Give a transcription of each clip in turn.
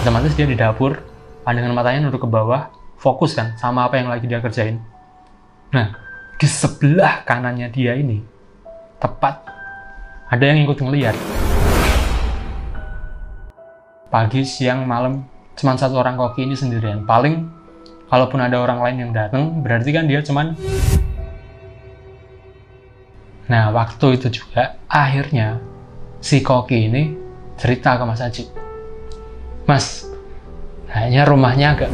Otomatis dia di dapur, pandangan matanya nunduk ke bawah, fokus kan sama apa yang lagi dia kerjain. Nah, di sebelah kanannya dia ini, tepat ada yang ikut ngeliat. Pagi, siang, malam, cuman satu orang koki ini sendirian. Paling, kalaupun ada orang lain yang datang, berarti kan dia cuman... Nah, waktu itu juga, akhirnya, si koki ini cerita ke Mas Aji. Mas, kayaknya rumahnya agak...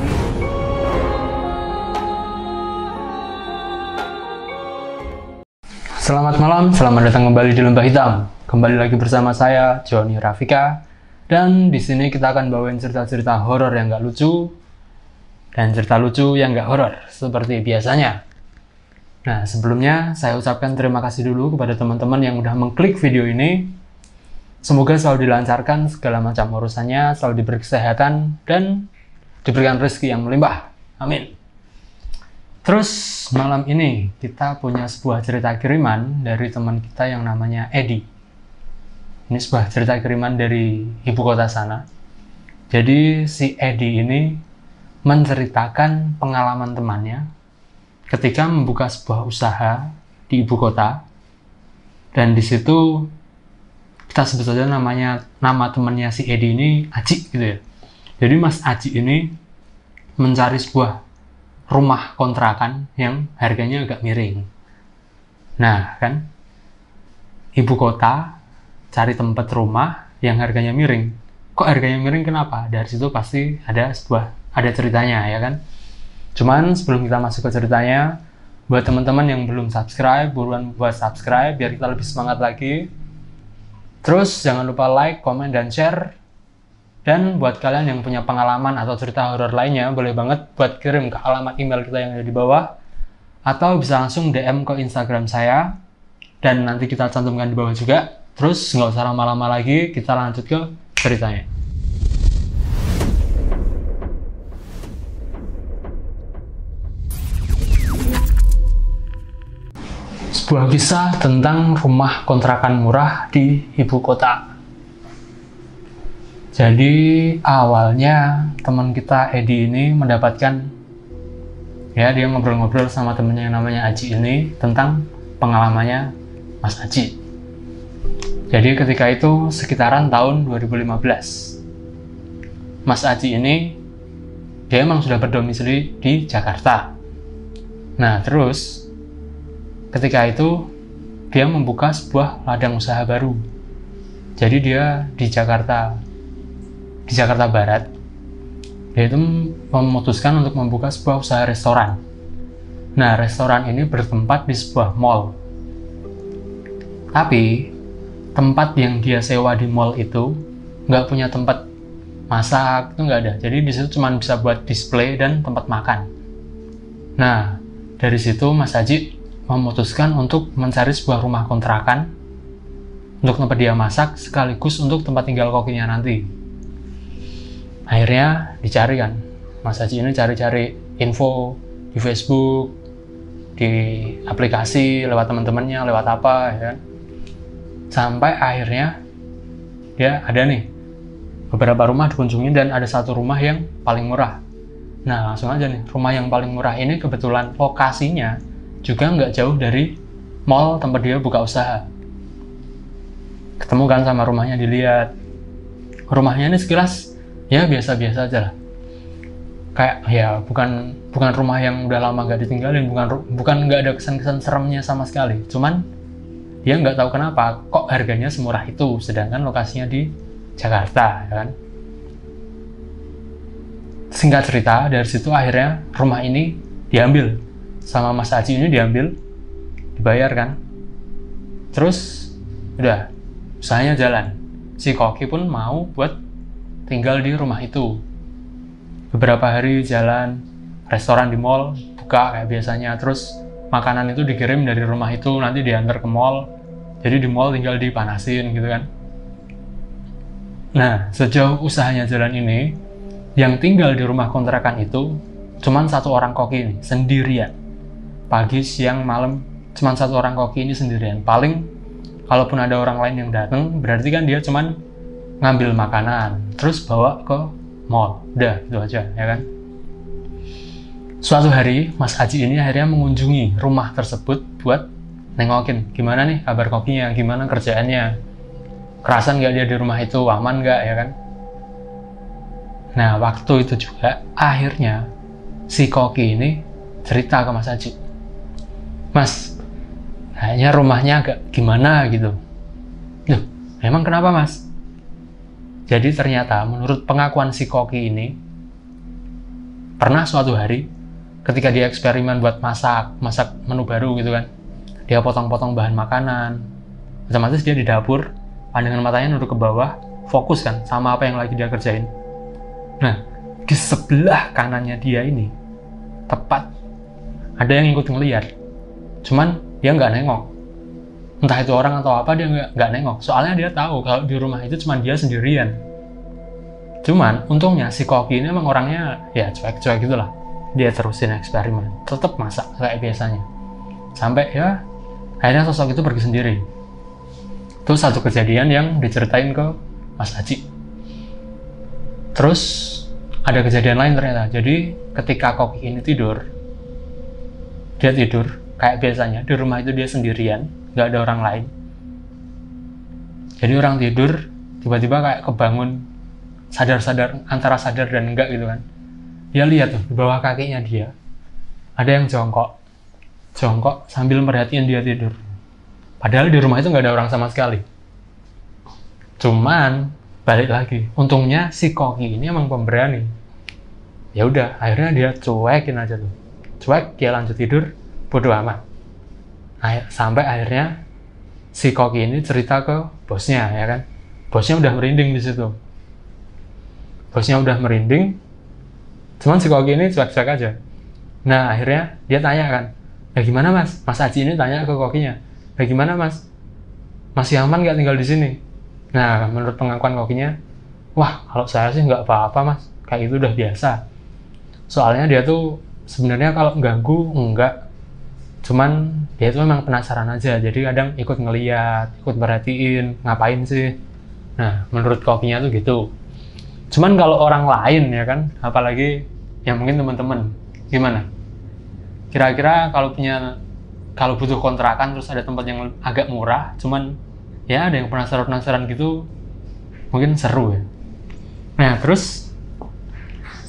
Selamat malam, selamat datang kembali di Lembah Hitam. Kembali lagi bersama saya, Johnny Rafika. Dan di sini kita akan bawain cerita-cerita horor yang nggak lucu dan cerita lucu yang nggak horor seperti biasanya. Nah, sebelumnya saya ucapkan terima kasih dulu kepada teman-teman yang udah mengklik video ini. Semoga selalu dilancarkan segala macam urusannya, selalu diberi kesehatan, dan diberikan rezeki yang melimpah. Amin. Terus malam ini kita punya sebuah cerita kiriman dari teman kita yang namanya Edi. Ini sebuah cerita kiriman dari ibu kota sana. Jadi si Edi ini menceritakan pengalaman temannya ketika membuka sebuah usaha di ibu kota. Dan di situ kita sebut saja nama temannya si Edi ini Aji gitu ya. Jadi Mas Aji ini mencari sebuah rumah kontrakan yang harganya agak miring. Nah kan, ibu kota cari tempat rumah yang harganya miring. Kok harganya miring kenapa? Dari situ pasti ada ceritanya ya kan. Cuman sebelum kita masuk ke ceritanya, buat teman-teman yang belum subscribe, buruan buat subscribe biar kita lebih semangat lagi. Terus jangan lupa like, komen, dan share. Dan buat kalian yang punya pengalaman atau cerita horor lainnya, boleh banget buat kirim ke alamat email kita yang ada di bawah. Atau bisa langsung DM ke Instagram saya. Dan nanti kita cantumkan di bawah juga. Terus nggak usah lama-lama lagi, kita lanjut ke ceritanya. Sebuah kisah tentang rumah kontrakan murah di ibu kota. Jadi awalnya teman kita Edi ini mendapatkan, ya dia ngobrol-ngobrol sama temennya yang namanya Aji ini tentang pengalamannya Mas Aji. Jadi ketika itu sekitaran tahun 2015. Mas Aji ini dia emang sudah berdomisili di Jakarta. Nah terus ketika itu dia membuka sebuah ladang usaha baru. Jadi dia di Jakarta Barat, dia itu memutuskan untuk membuka sebuah usaha restoran. Nah, restoran ini bertempat di sebuah mall. Tapi, tempat yang dia sewa di mall itu nggak punya tempat masak, itu nggak ada. Jadi di situ cuma bisa buat display dan tempat makan. Nah, dari situ Mas Haji memutuskan untuk mencari sebuah rumah kontrakan untuk tempat dia masak sekaligus untuk tempat tinggal kokinya nanti. Akhirnya dicari kan, Mas Haji ini cari-cari info di Facebook, di aplikasi, lewat teman-temannya, lewat apa ya kan. Sampai akhirnya dia ada nih beberapa rumah dikunjungi dan ada satu rumah yang paling murah. Nah langsung aja nih, rumah yang paling murah ini kebetulan lokasinya juga nggak jauh dari mall tempat dia buka usaha. Ketemu kan sama rumahnya, dilihat. Rumahnya ini sekilas ya biasa-biasa aja lah. Kayak ya bukan rumah yang udah lama nggak ditinggalin, bukan nggak ada kesan-kesan seremnya sama sekali. Cuman dia nggak tahu kenapa kok harganya semurah itu, sedangkan lokasinya di Jakarta, ya kan? Singkat cerita, dari situ akhirnya rumah ini diambil sama Mas Aji ini, dibayar kan. Terus udah usahanya jalan. Si koki pun mau buat tinggal di rumah itu. Beberapa hari jalan, restoran di mall buka kayak biasanya. Terus makanan itu dikirim dari rumah itu, nanti diantar ke mall. Jadi di mall tinggal dipanasin gitu kan. Nah, sejauh usahanya jalan ini, yang tinggal di rumah kontrakan itu cuman satu orang koki ini, sendirian. Pagi, siang, malam, cuman satu orang koki ini sendirian. Paling, kalaupun ada orang lain yang datang, berarti kan dia cuman ngambil makanan, terus bawa ke mall, udah gitu aja ya kan. Suatu hari Mas Aji ini akhirnya mengunjungi rumah tersebut buat nengokin gimana nih kabar kokinya, gimana kerjaannya, kerasan nggak dia di rumah itu, aman nggak ya kan. Nah waktu itu juga akhirnya si koki ini cerita ke Mas Aji, Mas kayaknya rumahnya agak gimana gitu. Loh, emang kenapa Mas? Jadi ternyata menurut pengakuan si koki ini, pernah suatu hari ketika dia eksperimen buat masak menu baru gitu kan, dia potong-potong bahan makanan, otomatis dia di dapur, pandangan matanya nunduk ke bawah, fokus kan sama apa yang lagi dia kerjain. Nah, di sebelah kanannya dia ini, tepat ada yang ikut ngeliat, cuman dia nggak nengok. Entah itu orang atau apa, dia nggak nengok. Soalnya dia tahu kalau di rumah itu cuma dia sendirian. Cuman untungnya si koki ini emang orangnya ya cuek-cuek gitulah. Dia terusin eksperimen, tetap masak kayak biasanya. Sampai ya akhirnya sosok itu pergi sendiri. Itu satu kejadian yang diceritain ke Mas Aji. Terus ada kejadian lain ternyata. Jadi ketika koki ini tidur, dia tidur kayak biasanya, di rumah itu dia sendirian, nggak ada orang lain. Jadi orang tidur, tiba-tiba kayak kebangun, sadar-sadar, antara sadar dan enggak gitu kan. Dia lihat tuh, di bawah kakinya dia, ada yang jongkok sambil merhatiin dia tidur. Padahal di rumah itu nggak ada orang sama sekali. Cuman, balik lagi, untungnya si koki ini emang pemberani. Ya udah, akhirnya dia cuekin aja tuh. Cuek, dia lanjut tidur, bodo amat. Sampai akhirnya si koki ini cerita ke bosnya ya kan. Bosnya udah merinding di situ. Bosnya udah merinding, cuman si koki ini cuek-cuek aja. Nah akhirnya dia tanya kan, ya gimana Mas? Mas Aji ini tanya ke kokinya, ya gimana Mas? Masih aman nggak tinggal di sini? Nah menurut pengakuan kokinya, wah kalau saya sih nggak apa-apa Mas, kayak itu udah biasa. Soalnya dia tuh sebenarnya kalau ganggu enggak, cuman dia tuh memang penasaran aja, jadi kadang ikut ngeliat, ikut perhatiin ngapain sih. Nah menurut kokinya tuh gitu. Cuman kalau orang lain ya kan, apalagi yang mungkin teman-teman, gimana? Kira-kira kalau butuh kontrakan terus ada tempat yang agak murah, cuman ya ada yang penasaran gitu, mungkin seru ya. Nah terus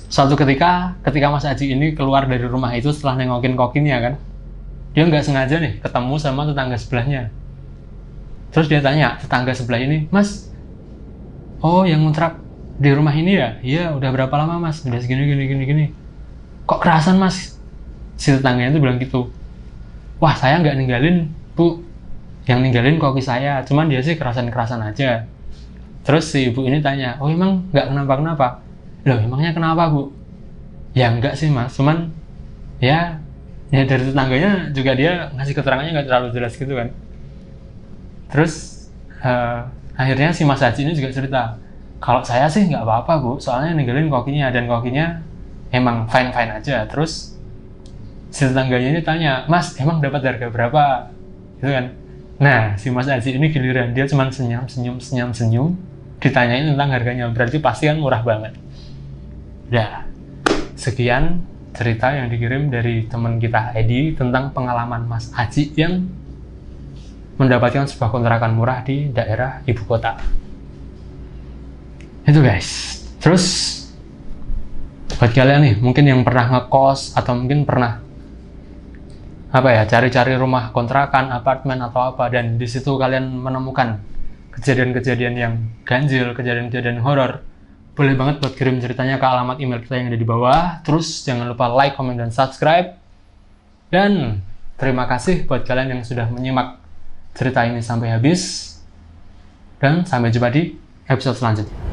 suatu ketika Mas Aji ini keluar dari rumah itu setelah nengokin kokinya kan, dia nggak sengaja nih ketemu sama tetangga sebelahnya. Terus dia tanya tetangga sebelah ini, Mas, oh yang ngontrak di rumah ini ya? Iya, udah berapa lama Mas? Udah segini. Kok kerasan Mas? Si tetangganya itu bilang gitu. Wah saya nggak ninggalin Bu, yang ninggalin koki saya, cuman dia sih kerasan aja. Terus si ibu ini tanya, oh emang nggak kenapa-kenapa? Loh emangnya kenapa Bu? Ya enggak sih Mas, cuman ya dari tetangganya juga dia ngasih keterangannya nggak terlalu jelas gitu kan. Terus akhirnya si Mas Haji ini juga cerita, kalau saya sih nggak apa-apa Bu, soalnya ninggalin kokinya, dan kokinya emang fine-fine aja. Terus si tetangganya ini tanya, Mas emang dapat harga berapa? Gitu kan. Nah si Mas Haji ini giliran dia cuma senyum, ditanyain tentang harganya, berarti pasti kan murah banget. Ya, sekian cerita yang dikirim dari teman kita Edi tentang pengalaman Mas Aji yang mendapatkan sebuah kontrakan murah di daerah ibu kota. Itu guys. Terus buat kalian nih mungkin yang pernah ngekos atau mungkin pernah cari-cari rumah kontrakan, apartemen atau apa, dan di situ kalian menemukan kejadian-kejadian yang ganjil, kejadian-kejadian horor, boleh banget buat kirim ceritanya ke alamat email kita yang ada di bawah. Terus jangan lupa like, comment, dan subscribe. Dan terima kasih buat kalian yang sudah menyimak cerita ini sampai habis. Dan sampai jumpa di episode selanjutnya.